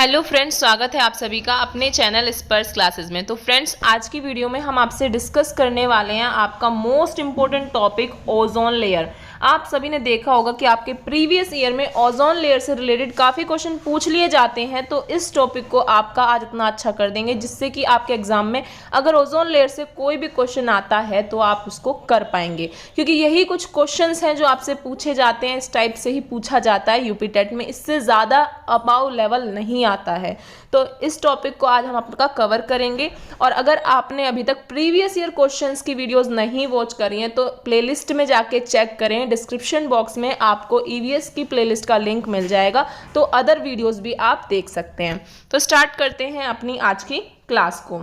Hello friends, स्वागत है आप सभी का अपने चैनल स्पर्श क्लासेस में। तो फ्रेंड्स, आज की वीडियो में हम आपसे डिस्कस करने वाले हैं आपका most important topic ozone layer. आप सभी ने देखा होगा कि आपके प्रीवियस ईयर में ओजोन लेयर से रिलेटेड काफ़ी क्वेश्चन पूछ लिए जाते हैं, तो इस टॉपिक को आपका आज इतना अच्छा कर देंगे जिससे कि आपके एग्जाम में अगर ओजोन लेयर से कोई भी क्वेश्चन आता है तो आप उसको कर पाएंगे, क्योंकि यही कुछ क्वेश्चंस हैं जो आपसे पूछे जाते हैं। इस टाइप से ही पूछा जाता है यूपी टेट में, इससे ज़्यादा अबाव लेवल नहीं आता है। तो इस टॉपिक को आज हम आपका कवर करेंगे। और अगर आपने अभी तक प्रीवियस ईयर क्वेश्चंस की वीडियोस नहीं वॉच करी हैं तो प्लेलिस्ट में जाके चेक करें। डिस्क्रिप्शन बॉक्स में आपको ईवीएस की प्लेलिस्ट का लिंक मिल जाएगा, तो अदर वीडियोस भी आप देख सकते हैं। तो स्टार्ट करते हैं अपनी आज की क्लास को।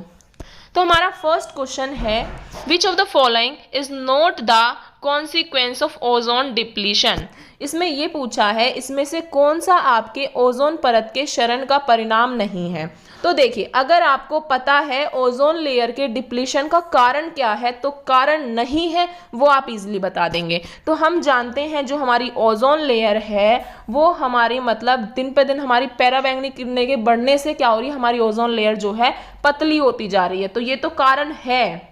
तो हमारा फर्स्ट क्वेश्चन है, विच of the following is not the consequence of ozone depletion. इसमें ये पूछा है, इसमें से कौन सा आपके ओजोन परत के क्षरण का परिणाम नहीं है। तो देखिए, अगर आपको पता है ओजोन लेयर के डिप्लीशन का कारण क्या है तो कारण नहीं है वो आप इजीली बता देंगे। तो हम जानते हैं जो हमारी ओजोन लेयर है वो हमारी मतलब दिन पे दिन हमारी पैराबैंगनी किरणें के बढ़ने से क्या हो रही है, हमारी ओजोन लेयर जो है पतली होती जा रही है। तो ये तो कारण है।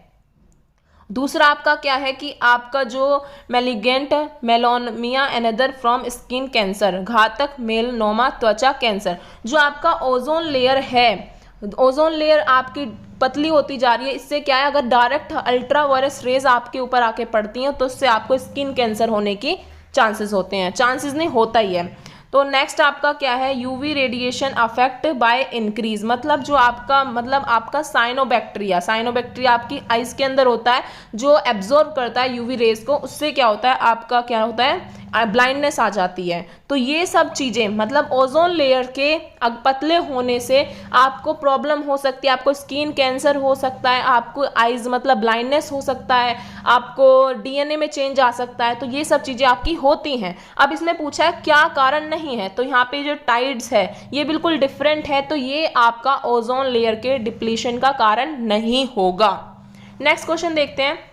दूसरा आपका क्या है कि आपका जो malignant मेलानोमिया another from skin cancer, घातक मेलनोमा त्वचा कैंसर, जो आपका ओजोन लेयर है, ओजोन लेयर आपकी पतली होती जा रही है। इससे क्या है, अगर डायरेक्ट अल्ट्रा वायलेट रेज आपके ऊपर आके पड़ती हैं तो उससे आपको स्किन कैंसर होने की चांसेस होते हैं। चांसेस नहीं, होता ही है। तो नेक्स्ट आपका क्या है, UV radiation affect by increase, मतलब जो आपका साइनोबैक्टीरिया आपकी आइज के अंदर होता है जो एब्जॉर्ब करता है यूवी रेज को। उससे क्या होता है, आपका क्या होता है, ब्लाइंडनेस आ जाती है। तो ये सब चीज़ें मतलब ओजोन लेयर के पतले होने से आपको प्रॉब्लम हो सकती है। आपको स्किन कैंसर हो सकता है, आपको आइज मतलब ब्लाइंडनेस हो सकता है, आपको डीएनए में चेंज आ सकता है। तो ये सब चीज़ें आपकी होती हैं। अब इसमें पूछा है क्या कारण नहीं है, तो यहाँ पे जो टाइड्स है ये बिल्कुल डिफरेंट है, तो ये आपका ओजोन लेयर के डिप्लीशन का कारण नहीं होगा। नेक्स्ट क्वेश्चन देखते हैं।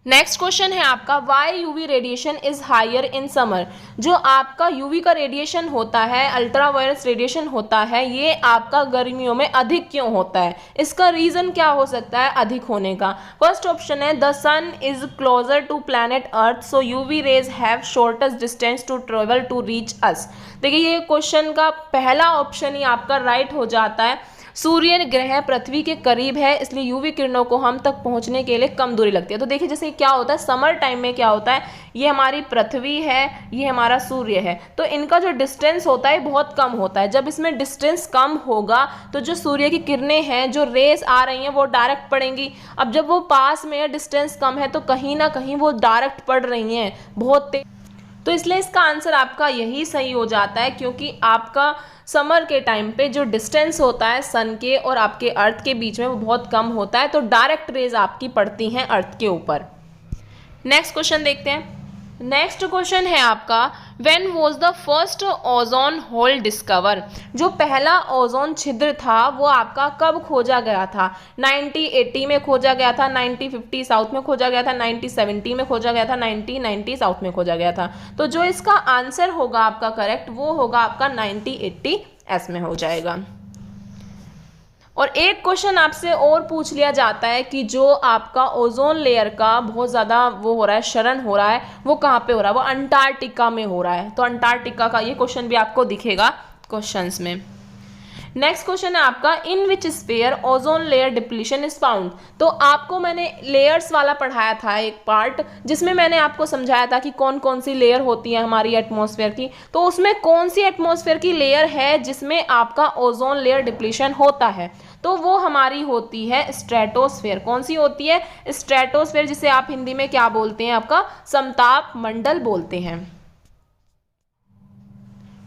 नेक्स्ट क्वेश्चन है आपका, why UV radiation is higher in summer. जो आपका यूवी का रेडिएशन होता है, अल्ट्रा वायलेट रेडिएशन होता है, ये आपका गर्मियों में अधिक क्यों होता है। इसका रीजन क्या हो सकता है अधिक होने का। फर्स्ट ऑप्शन है, the sun is closer to planet Earth so UV rays have shortest distance to travel to reach us. देखिए, ये क्वेश्चन का पहला ऑप्शन ही आपका राइट हो जाता है। सूर्य ग्रह पृथ्वी के करीब है इसलिए यूवी किरणों को हम तक पहुंचने के लिए कम दूरी लगती है। तो देखिए, जैसे क्या होता है समर टाइम में क्या होता है, ये हमारी पृथ्वी है, ये हमारा सूर्य है, तो इनका जो डिस्टेंस होता है बहुत कम होता है। जब इसमें डिस्टेंस कम होगा तो जो सूर्य की किरणें हैं, जो रेस आ रही हैं वो डायरेक्ट पड़ेंगी। अब जब वो पास में है, डिस्टेंस कम है, तो कहीं ना कहीं वो डायरेक्ट पड़ रही हैं बहुत तेज। तो इसलिए इसका आंसर आपका यही सही हो जाता है, क्योंकि आपका समर के टाइम पे जो डिस्टेंस होता है सन के और आपके अर्थ के बीच में वो बहुत कम होता है, तो डायरेक्ट रेज आपकी पड़ती हैं अर्थ के ऊपर। नेक्स्ट क्वेश्चन देखते हैं। नेक्स्ट क्वेश्चन है आपका, when was the first ozone hole discover. जो पहला ओजोन छिद्र था वो आपका कब खोजा गया था। 1980 में खोजा गया था, 1950 साउथ में खोजा गया था, 1970 में खोजा गया था, 1990 साउथ में खोजा गया था। तो जो इसका आंसर होगा आपका करेक्ट वो होगा आपका 1980 एस में हो जाएगा। और एक क्वेश्चन आपसे और पूछ लिया जाता है कि जो आपका ओजोन लेयर का बहुत ज़्यादा वो हो रहा है, क्षरण हो रहा है, वो कहाँ पे हो रहा है, वो अंटार्कटिका में हो रहा है। तो अंटार्कटिका का ये क्वेश्चन भी आपको दिखेगा क्वेश्चंस में। नेक्स्ट क्वेश्चन है आपका, in which sphere ozone layer depletion is found. तो आपको मैंने लेयर्स वाला पढ़ाया था एक पार्ट, जिसमें मैंने आपको समझाया था कि कौन कौन सी लेयर होती है हमारी एटमॉस्फेयर की। तो उसमें कौन सी एटमॉस्फेयर की लेयर है जिसमें आपका ओजोन लेयर डिप्लीशन होता है, तो वो हमारी होती है स्ट्रेटोस्फेयर। कौन सी होती है, स्ट्रेटोस्फेयर, जिसे आप हिंदी में क्या बोलते हैं, आपका समताप मंडल बोलते हैं।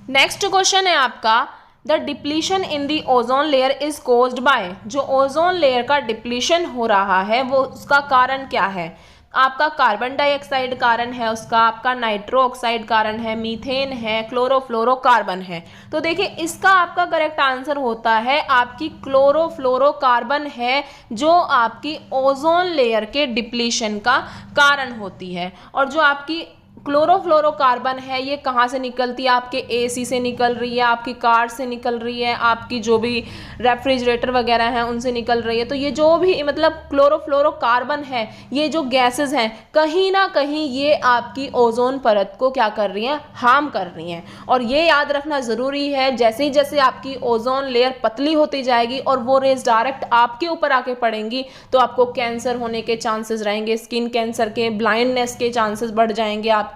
नेक्स्ट क्वेश्चन है आपका, the depletion in the ozone layer is caused by. जो ओजोन लेयर का डिप्लीशन हो रहा है वो उसका कारण क्या है। आपका कार्बन डाइऑक्साइड कारण है उसका, आपका नाइट्रो ऑक्साइड कारण है, मीथेन है, क्लोरोफ्लोरोकार्बन है। तो देखिए, इसका आपका करेक्ट आंसर होता है आपकी क्लोरोफ्लोरोकार्बन है, जो आपकी ओजोन लेयर के डिप्लीशन का कारण होती है। और जो आपकी क्लोरोफ्लोरोकार्बन है ये कहाँ से निकलती है, आपके एसी से निकल रही है, आपकी कार से निकल रही है, आपकी जो भी रेफ्रिजरेटर वगैरह हैं उनसे निकल रही है। तो ये जो भी मतलब क्लोरोफ्लोरोकार्बन है, ये जो गैसेस हैं कहीं ना कहीं ये आपकी ओजोन परत को क्या कर रही हैं, हार्म कर रही हैं। और ये याद रखना ज़रूरी है, जैसे ही जैसे आपकी ओजोन लेयर पतली होती जाएगी और वो रेज डायरेक्ट आपके ऊपर आके पड़ेंगी तो आपको कैंसर होने के चांसेस रहेंगे, स्किन कैंसर के, ब्लाइंडनेस के चांसेस बढ़ जाएंगे आपके।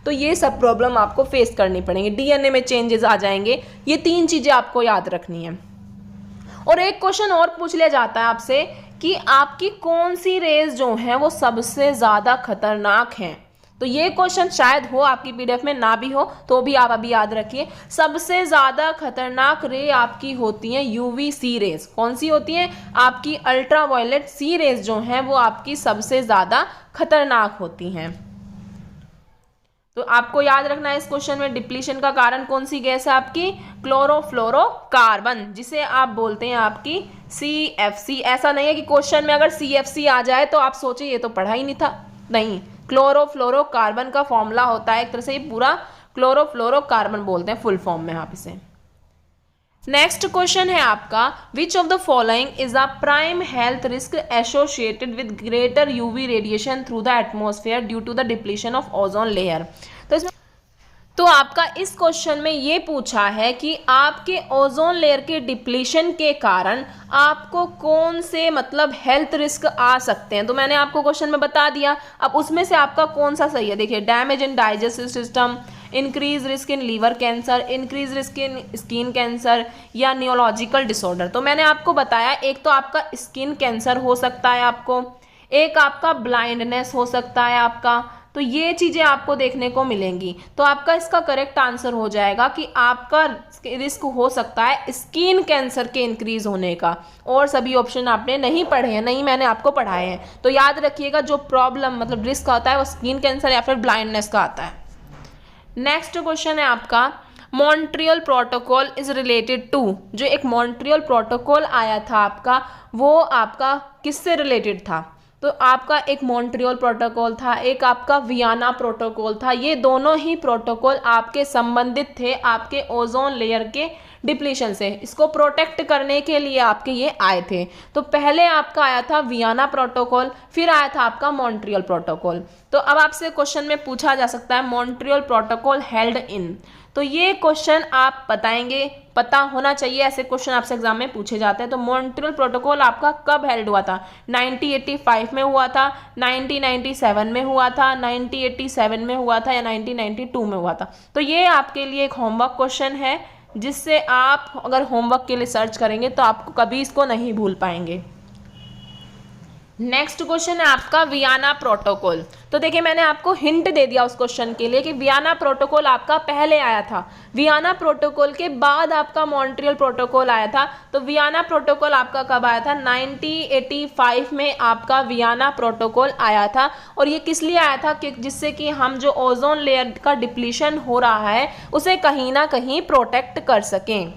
तो ये सब प्रॉब्लम आपको फेस करनी पड़ेंगी, डीएनए में चेंजेस आ जाएंगे। ये 3 चीजें आपको याद रखनी है। और एक क्वेश्चन और पूछ लिया जाता है आपसे कि आपकी कौन सी रेज जो है वो सबसे ज्यादा खतरनाक है। तो ये क्वेश्चन शायद हो आपकी पीडीएफ में, ना भी हो तो भी आप अभी याद रखिए। सबसे ज्यादा खतरनाक रे आपकी होती हैं यूवीसी रेज। कौन सी होती हैं, आपकी अल्ट्रावायलेट सी रेज जो हैं वो आपकी सबसे ज्यादा खतरनाक होती हैं। तो आपको याद रखना है इस क्वेश्चन में डिप्लीशन का कारण कौन सी गैस है, आपकी क्लोरोफ्लोरोकार्बन, जिसे आप बोलते हैं आपकी CFC। ऐसा नहीं है कि क्वेश्चन में अगर CFC आ जाए तो आप सोचिए ये तो पढ़ा ही नहीं था, नहीं। क्लोरोफ्लोरोकार्बन का फॉर्मूला होता है एक तरह से, ये पूरा क्लोरोफ्लोरोकार्बन बोलते हैं फुल फॉर्म में आप इसे। नेक्स्ट क्वेश्चन है आपका, which of the following is a prime health risk associated with greater UV radiation through the atmosphere due to the depletion of ozone layer. तो इसमें तो आपका इस क्वेश्चन में ये पूछा है कि आपके ओजोन लेयर के डिप्लीशन के कारण आपको कौन से मतलब हेल्थ रिस्क आ सकते हैं। तो मैंने आपको क्वेश्चन में बता दिया, अब उसमें से आपका कौन सा सही है। देखिए, damage in digestive system, increase risk in liver cancer, increase risk in skin cancer या न्यूरोलॉजिकल डिसऑर्डर। तो मैंने आपको बताया एक तो आपका स्किन कैंसर हो सकता है आपको, एक आपका ब्लाइंडनेस हो सकता है आपका। तो ये चीज़ें आपको देखने को मिलेंगी। तो आपका इसका करेक्ट आंसर हो जाएगा कि आपका रिस्क हो सकता है स्किन कैंसर के इंक्रीज होने का। और सभी ऑप्शन आपने नहीं पढ़े हैं, नहीं मैंने आपको पढ़ाए हैं। तो याद रखिएगा जो प्रॉब्लम मतलब रिस्क आता है वो स्किन कैंसर या फिर ब्लाइंडनेस का आता है। नेक्स्ट क्वेश्चन है आपका, Montreal protocol is related to. जो एक मॉन्ट्रियल प्रोटोकॉल आया था आपका, वो आपका किससे रिलेटेड था। तो आपका एक मॉन्ट्रियल प्रोटोकॉल था, एक आपका वियना प्रोटोकॉल था। ये दोनों ही प्रोटोकॉल आपके संबंधित थे आपके ओजोन लेयर के डिप्लीशन से, इसको प्रोटेक्ट करने के लिए आपके ये आए थे। तो पहले आपका आया था वियना प्रोटोकॉल, फिर आया था आपका मॉन्ट्रियल प्रोटोकॉल। तो अब आपसे क्वेश्चन में पूछा जा सकता है मॉन्ट्रियल प्रोटोकॉल हेल्ड इन। तो ये क्वेश्चन आप बताएंगे, पता होना चाहिए, ऐसे क्वेश्चन आपसे एग्जाम में पूछे जाते हैं। तो मॉन्ट्रियल प्रोटोकॉल आपका कब हेल्ड हुआ था, 1985 में हुआ था, 1997 में हुआ था, 1987 में हुआ था या 1992 में हुआ था। तो ये आपके लिए एक होमवर्क क्वेश्चन है, जिससे आप अगर होमवर्क के लिए सर्च करेंगे तो आपको कभी इसको नहीं भूल पाएंगे। नेक्स्ट क्वेश्चन है आपका वियना प्रोटोकॉल। तो देखिए मैंने आपको हिंट दे दिया उस क्वेश्चन के लिए कि वियना प्रोटोकॉल आपका पहले आया था, वियना प्रोटोकॉल के बाद आपका मॉन्ट्रियल प्रोटोकॉल आया था। तो वियना प्रोटोकॉल आपका कब आया था, 1985 में आपका वियना प्रोटोकॉल आया था। और ये किस लिए आया था कि जिससे कि हम जो ओजोन लेयर का डिप्लीशन हो रहा है उसे कहीं ना कहीं प्रोटेक्ट कर सकें।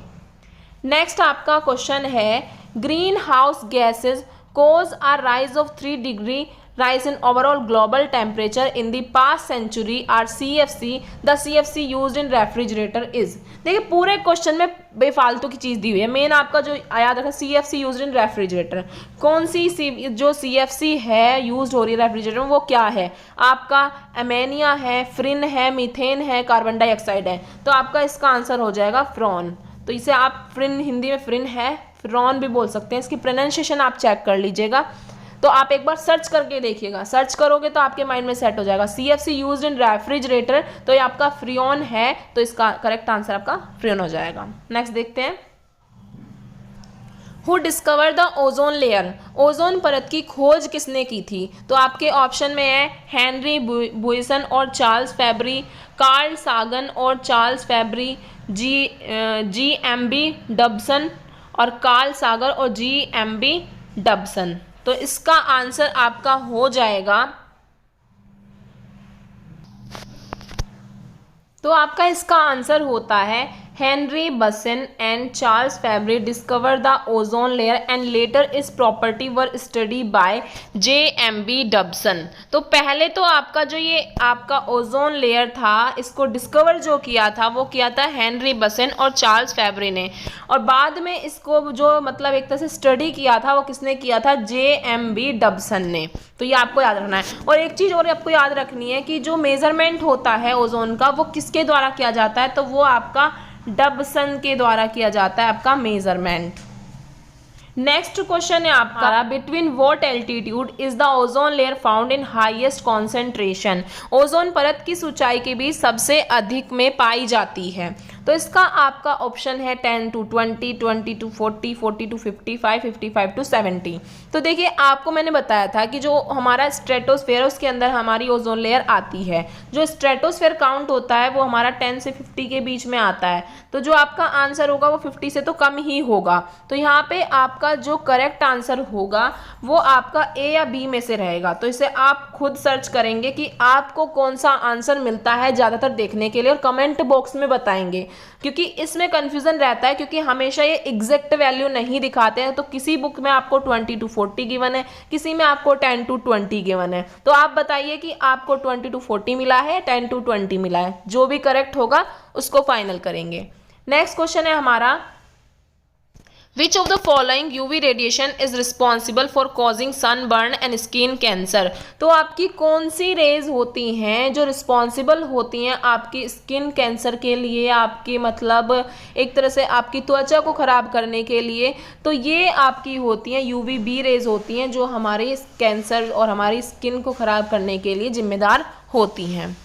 नेक्स्ट आपका क्वेश्चन है, green house gases cause a rise of 3 degree rise in overall global temperature in the past century are CFC, the CFC used in refrigerator is। देखिए पूरे क्वेश्चन में बेफालतू की चीज़ दी हुई है। मेन आपका जो याद रखा CFC यूज्ड इन रेफ्रिजरेटर, कौन सी जो CFC है यूज्ड हो रही है रेफ्रिजरेटर में वो क्या है, आपका अमोनिया है, फ्रिन है, मीथेन है, कार्बन डाइऑक्साइड है। तो आपका इसका आंसर हो जाएगा फ्रॉन। तो इसे आप फ्रिन, हिंदी में फ्रिन है, फ्रॉन भी बोल सकते हैं। इसकी प्रोनाउंसिएशन आप चेक कर लीजिएगा। तो आप एक बार सर्च करके देखिएगा, सर्च करोगे तो आपके माइंड में सेट हो जाएगा। CFC यूज्ड इन रेफ्रिजरेटर, तो ये आपका फ्रियोन है, तो इसका करेक्ट आंसर आपका फ्रियोन हो जाएगा। नेक्स्ट देखते हैं, who discover the ozone layer. Ozone परत की खोज किसने की थी। तो आपके ऑप्शन में है हेनरी बुइसन और चार्ल्स फैबरी, कार्ल सागन और चार्ल्स फैबरी, GMB डबसन और कार्ल सागर और GMB डबसन। तो इसका आंसर आपका हो जाएगा, तो आपका इसका आंसर होता है Henry Busson and Charles Fabry discovered the ozone layer and later its property were studied by J.M.B. Dobson। तो पहले तो आपका जो ये आपका ओजोन लेयर था, इसको डिस्कवर जो किया था वो किया था हेनरी बसन और चार्ल्स फैब्री ने, और बाद में इसको जो मतलब एक तरह से स्टडी किया था वो किसने किया था, J.M.B. डबसन ने। तो ये आपको याद रखना है। और एक चीज़ और आपको याद रखनी है कि जो मेजरमेंट होता है ओजोन का वो किसके द्वारा किया जाता है, तो वो आपका डबसन के द्वारा किया जाता है आपका मेजरमेंट। नेक्स्ट क्वेश्चन है आपका, between what altitude is the ozone layer found in highest concentration. Ozone परत किस ऊंचाई के बीच सबसे अधिक में पाई जाती है, तो इसका आपका ऑप्शन है 10 to 20, 20 to 40, 40 to 55, 55 to 70। तो देखिए आपको मैंने बताया था कि जो हमारा स्ट्रेटोस्फेयर है उसके अंदर हमारी ओजोन लेयर आती है। जो स्ट्रेटोस्फेयर काउंट होता है वो हमारा 10 से 50 के बीच में आता है, तो जो आपका आंसर होगा वो 50 से तो कम ही होगा। तो यहाँ पे आपका जो करेक्ट आंसर होगा वो आपका ए या बी में से रहेगा। तो इसे आप खुद सर्च करेंगे कि आपको कौन सा आंसर मिलता है ज़्यादातर देखने के लिए, और कमेंट बॉक्स में बताएंगे, क्योंकि इसमें कन्फ्यूज़न रहता है, क्योंकि हमेशा ये एग्जैक्ट वैल्यू नहीं दिखाते हैं। तो किसी बुक में आपको 20 to 40 गिवन है, किसी में आपको 10 to 20 गिवन है। तो आप बताइए कि आपको 20 to 40 मिला है, 10 to 20 मिला है, जो भी करेक्ट होगा उसको फाइनल करेंगे। नेक्स्ट क्वेश्चन है हमारा, Which of the following UV radiation is responsible for causing sunburn and skin cancer। तो आपकी कौन सी रेज होती हैं जो रिस्पॉन्सिबल होती हैं आपकी स्किन कैंसर के लिए, आपकी मतलब एक तरह से आपकी त्वचा को ख़राब करने के लिए, तो ये आपकी होती हैं UVB रेज होती हैं जो हमारे कैंसर और हमारी स्किन को ख़राब करने के लिए जिम्मेदार होती हैं।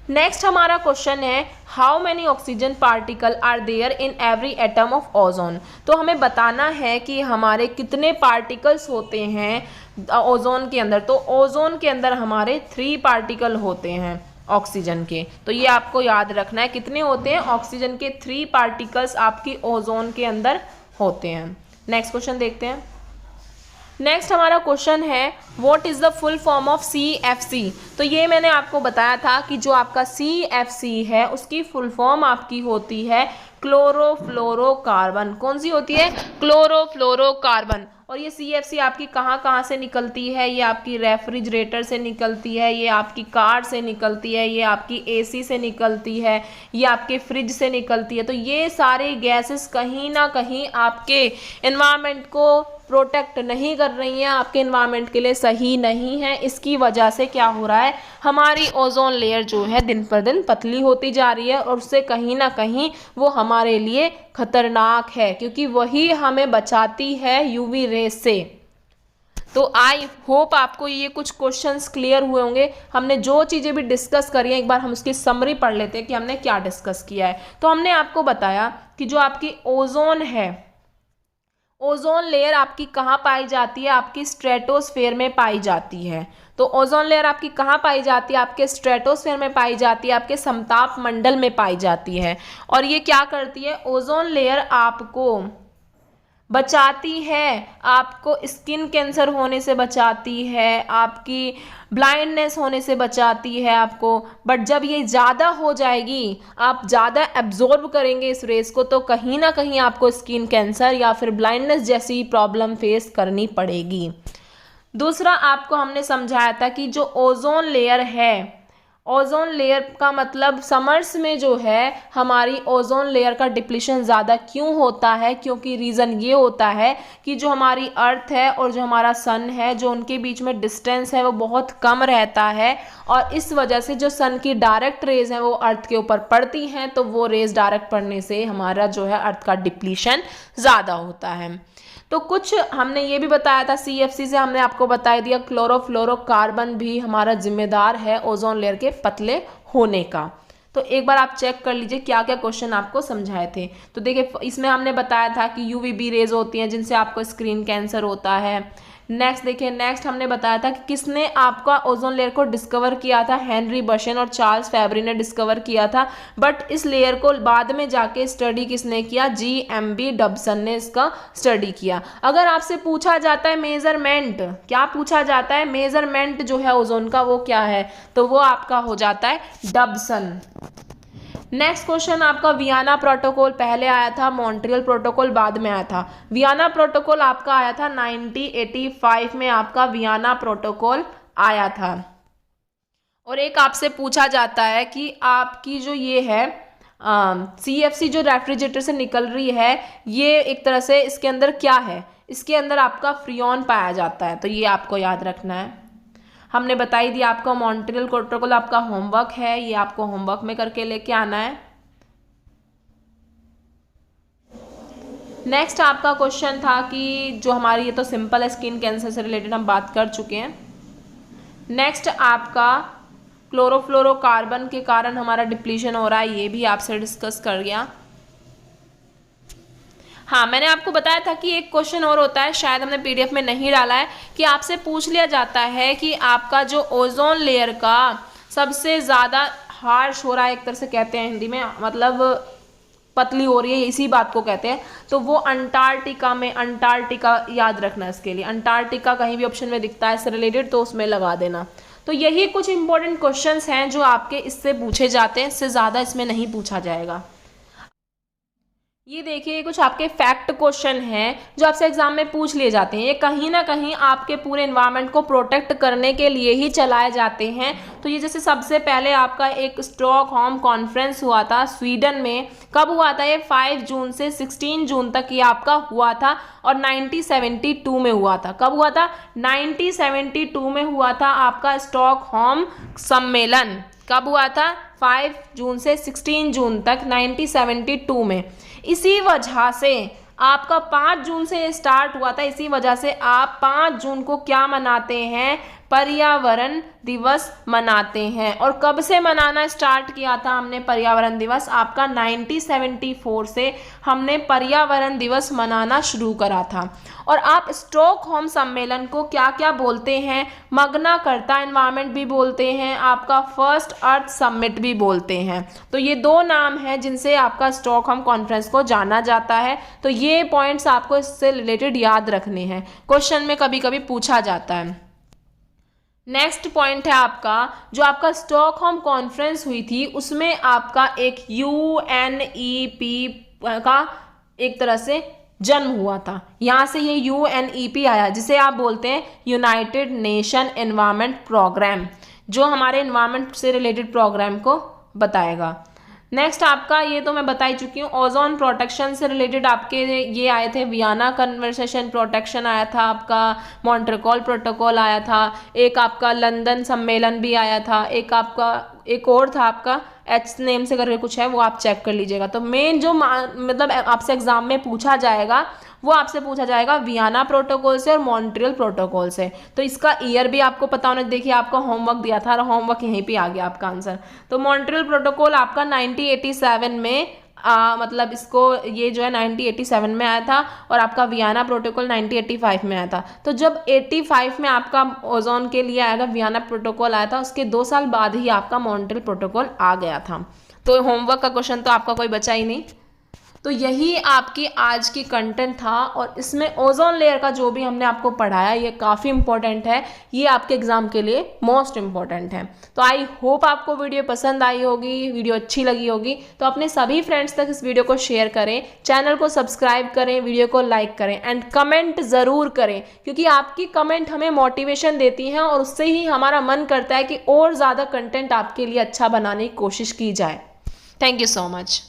नेक्स्ट हमारा क्वेश्चन है, how many oxygen particle are there in every atom of ozone. तो हमें बताना है कि हमारे कितने पार्टिकल्स होते हैं ओजोन के अंदर। तो ओजोन के अंदर हमारे 3 पार्टिकल होते हैं ऑक्सीजन के। तो ये आपको याद रखना है, कितने होते हैं, ऑक्सीजन के 3 पार्टिकल्स आपकी ओजोन के अंदर होते हैं। नेक्स्ट क्वेश्चन देखते हैं। नेक्स्ट हमारा क्वेश्चन है, what is the full form of CFC। तो ये मैंने आपको बताया था कि जो आपका CFC है उसकी फुल फॉर्म आपकी होती है क्लोरोफ्लोरोकार्बन। कौन सी होती है, क्लोरोफ्लोरोकार्बन। और ये CFC आपकी कहाँ कहाँ से निकलती है, ये आपकी रेफ्रिजरेटर से निकलती है, ये आपकी कार से निकलती है, ये आपकी AC से निकलती है, ये आपके फ्रिज से निकलती है। तो ये सारे गैसेस कहीं ना कहीं आपके एनवायरनमेंट को प्रोटेक्ट नहीं कर रही हैं, आपके एनवायरनमेंट के लिए सही नहीं है। इसकी वजह से क्या हो रहा है, हमारी ओजोन लेयर जो है दिन पर दिन पतली होती जा रही है, और उससे कहीं ना कहीं वो हमारे लिए खतरनाक है, क्योंकि वही हमें बचाती है UV रेज से। तो आई होप आपको ये कुछ क्वेश्चंस क्लियर हुए होंगे। हमने जो चीज़ें भी डिस्कस करी हैं, एक बार हम उसकी समरी पढ़ लेते हैं कि हमने क्या डिस्कस किया है। तो हमने आपको बताया कि जो आपकी ओजोन है, ओजोन लेयर आपकी कहाँ पाई जाती है, आपकी स्ट्रेटोस्फेयर में पाई जाती है। तो ओजोन लेयर आपकी कहाँ पाई जाती है, आपके स्ट्रेटोस्फेयर में पाई जाती है, आपके समताप मंडल में पाई जाती है। और ये क्या करती है, ओजोन लेयर आपको बचाती है, आपको स्किन कैंसर होने से बचाती है, आपकी ब्लाइंडनेस होने से बचाती है आपको। बट जब ये ज़्यादा हो जाएगी, आप ज़्यादा एब्जॉर्ब करेंगे इस रेस को, तो कहीं ना कहीं आपको स्किन कैंसर या फिर ब्लाइंडनेस जैसी प्रॉब्लम फेस करनी पड़ेगी। दूसरा आपको हमने समझाया था कि जो ओजोन लेयर है, ओजोन लेयर का मतलब समर्स में जो है हमारी ओजोन लेयर का डिप्लीशन ज़्यादा क्यों होता है, क्योंकि रीज़न ये होता है कि जो हमारी अर्थ है और जो हमारा सन है, जो उनके बीच में डिस्टेंस है वो बहुत कम रहता है, और इस वजह से जो सन की डायरेक्ट रेज हैं वो अर्थ के ऊपर पड़ती हैं, तो वो रेज डायरेक्ट पड़ने से हमारा जो है अर्थ का डिप्लीशन ज़्यादा होता है। तो कुछ हमने ये भी बताया था, CFC से हमने आपको बता दिया क्लोरोफ्लोरोकार्बन भी हमारा जिम्मेदार है ओजोन लेयर के पतले होने का। तो एक बार आप चेक कर लीजिए क्या क्या क्वेश्चन आपको समझाए थे। तो देखिए इसमें हमने बताया था कि UVB रेज होती हैं जिनसे आपको स्किन कैंसर होता है। नेक्स्ट देखिए, नेक्स्ट हमने बताया था कि किसने आपका ओजोन लेयर को डिस्कवर किया था, हेनरी बशन और चार्ल्स फैब्री ने डिस्कवर किया था। बट इस लेयर को बाद में जाके स्टडी किसने किया, J.M.B. डबसन ने इसका स्टडी किया। अगर आपसे पूछा जाता है मेजरमेंट, क्या पूछा जाता है, मेजरमेंट जो है ओजोन का वो क्या है, तो वो आपका हो जाता है डबसन। नेक्स्ट क्वेश्चन आपका वियना प्रोटोकॉल पहले आया था, मॉन्ट्रियल प्रोटोकॉल बाद में आया था। वियना प्रोटोकॉल आपका आया था 1985 में, आपका वियना प्रोटोकॉल आया था। और एक आपसे पूछा जाता है कि आपकी जो ये है CFC जो रेफ्रिजरेटर से निकल रही है, ये एक तरह से इसके अंदर क्या है, इसके अंदर आपका फ्रियोन पाया जाता है, तो ये आपको याद रखना है। हमने बताई दी आपको मॉन्ट्रियल प्रोटोकॉल आपका होमवर्क है, ये आपको होमवर्क में करके लेके आना है। नेक्स्ट आपका क्वेश्चन था कि जो हमारी, ये तो सिंपल है, स्किन कैंसर से रिलेटेड हम बात कर चुके हैं। नेक्स्ट आपका क्लोरोफ्लोरोकार्बन के कारण हमारा डिप्लीशन हो रहा है, ये भी आपसे डिस्कस कर गया। हाँ, मैंने आपको बताया था कि एक क्वेश्चन और होता है, शायद हमने PDF में नहीं डाला है, कि आपसे पूछ लिया जाता है कि आपका जो ओजोन लेयर का सबसे ज़्यादा हार्श हो रहा है, एक तरह से कहते हैं हिंदी में, मतलब पतली हो रही है, इसी बात को कहते हैं, तो वो अंटार्कटिका में, अंटार्कटिका याद रखना इसके लिए, अंटार्कटिका कहीं भी ऑप्शन में दिखता है इससे रिलेटेड तो उसमें लगा देना। तो यही कुछ इंपॉर्टेंट क्वेश्चंस हैं जो आपके इससे पूछे जाते हैं, इससे ज़्यादा इसमें नहीं पूछा जाएगा। ये देखिए कुछ आपके फैक्ट क्वेश्चन हैं जो आपसे एग्जाम में पूछ लिए जाते हैं। ये कहीं ना कहीं आपके पूरे एनवायरनमेंट को प्रोटेक्ट करने के लिए ही चलाए जाते हैं। तो ये जैसे सबसे पहले आपका एक स्टॉकहोम कॉन्फ्रेंस हुआ था स्वीडन में, कब हुआ था ये? 5 जून से 16 जून तक ये आपका हुआ था, और 1972 में हुआ था। कब हुआ था? 1972 में हुआ था आपका स्टॉकहोम सम्मेलन। कब हुआ था? 5 जून से 16 जून तक 1972 में। इसी वजह से आपका 5 जून से स्टार्ट हुआ था, इसी वजह से आप 5 जून को क्या मनाते हैं? पर्यावरण दिवस मनाते हैं। और कब से मनाना स्टार्ट किया था हमने पर्यावरण दिवस? आपका 1974 से हमने पर्यावरण दिवस मनाना शुरू करा था। और आप स्टॉकहोम सम्मेलन को क्या क्या बोलते हैं? मग्ना कर्ता एनवायरनमेंट भी बोलते हैं, आपका फर्स्ट अर्थ समिट भी बोलते हैं। तो ये 2 नाम हैं जिनसे आपका स्टॉकहोम कॉन्फ्रेंस को जाना जाता है। तो ये पॉइंट्स आपको इससे रिलेटेड याद रखने हैं, क्वेश्चन में कभी कभी पूछा जाता है। नेक्स्ट पॉइंट है आपका, जो आपका स्टॉकहोम कॉन्फ्रेंस हुई थी उसमें आपका एक UNEP का एक तरह से जन्म हुआ था। यहाँ से ये UNEP आया, जिसे आप बोलते हैं यूनाइटेड नेशन एनवायरनमेंट प्रोग्राम, जो हमारे एनवायरनमेंट से रिलेटेड प्रोग्राम को बताएगा। नेक्स्ट आपका, ये तो मैं बता ही चुकी हूँ, ओजोन प्रोटेक्शन से रिलेटेड आपके ये आए थे, वियना कन्वर्सेशन प्रोटेक्शन आया था, आपका मॉन्ट्रियल प्रोटोकॉल आया था, एक आपका लंदन सम्मेलन भी आया था, एक आपका एक और था आपका H नेम से करके कुछ है, वो आप चेक कर लीजिएगा। तो मेन जो मतलब आपसे एग्जाम में पूछा जाएगा वो आपसे पूछा जाएगा वियना प्रोटोकॉल से और मॉन्ट्रियल प्रोटोकॉल से। तो इसका ईयर भी आपको पता होना, देखिए आपका होमवर्क दिया था और होमवर्क यहीं पे आ गया आपका आंसर। तो मॉन्ट्रियल प्रोटोकॉल आपका 1987 में मतलब इसको ये जो है 1987 में आया था, और आपका वियना प्रोटोकॉल 1985 में आया था। तो जब 85 में आपका ओजोन के लिए आएगा वियना प्रोटोकॉल आया था, उसके 2 साल बाद ही आपका मॉन्ट्रियल प्रोटोकॉल आ गया था। तो होमवर्क का क्वेश्चन तो आपका कोई बचा ही नहीं। तो यही आपकी आज की कंटेंट था, और इसमें ओजोन लेयर का जो भी हमने आपको पढ़ाया ये काफ़ी इंपॉर्टेंट है, ये आपके एग्जाम के लिए मोस्ट इंपॉर्टेंट है। तो आई होप आपको वीडियो पसंद आई होगी, वीडियो अच्छी लगी होगी, तो अपने सभी फ्रेंड्स तक इस वीडियो को शेयर करें, चैनल को सब्सक्राइब करें, वीडियो को लाइक करें एंड कमेंट ज़रूर करें, क्योंकि आपकी कमेंट हमें मोटिवेशन देती हैं और उससे ही हमारा मन करता है कि और ज़्यादा कंटेंट आपके लिए अच्छा बनाने की कोशिश की जाए। Thank you so much.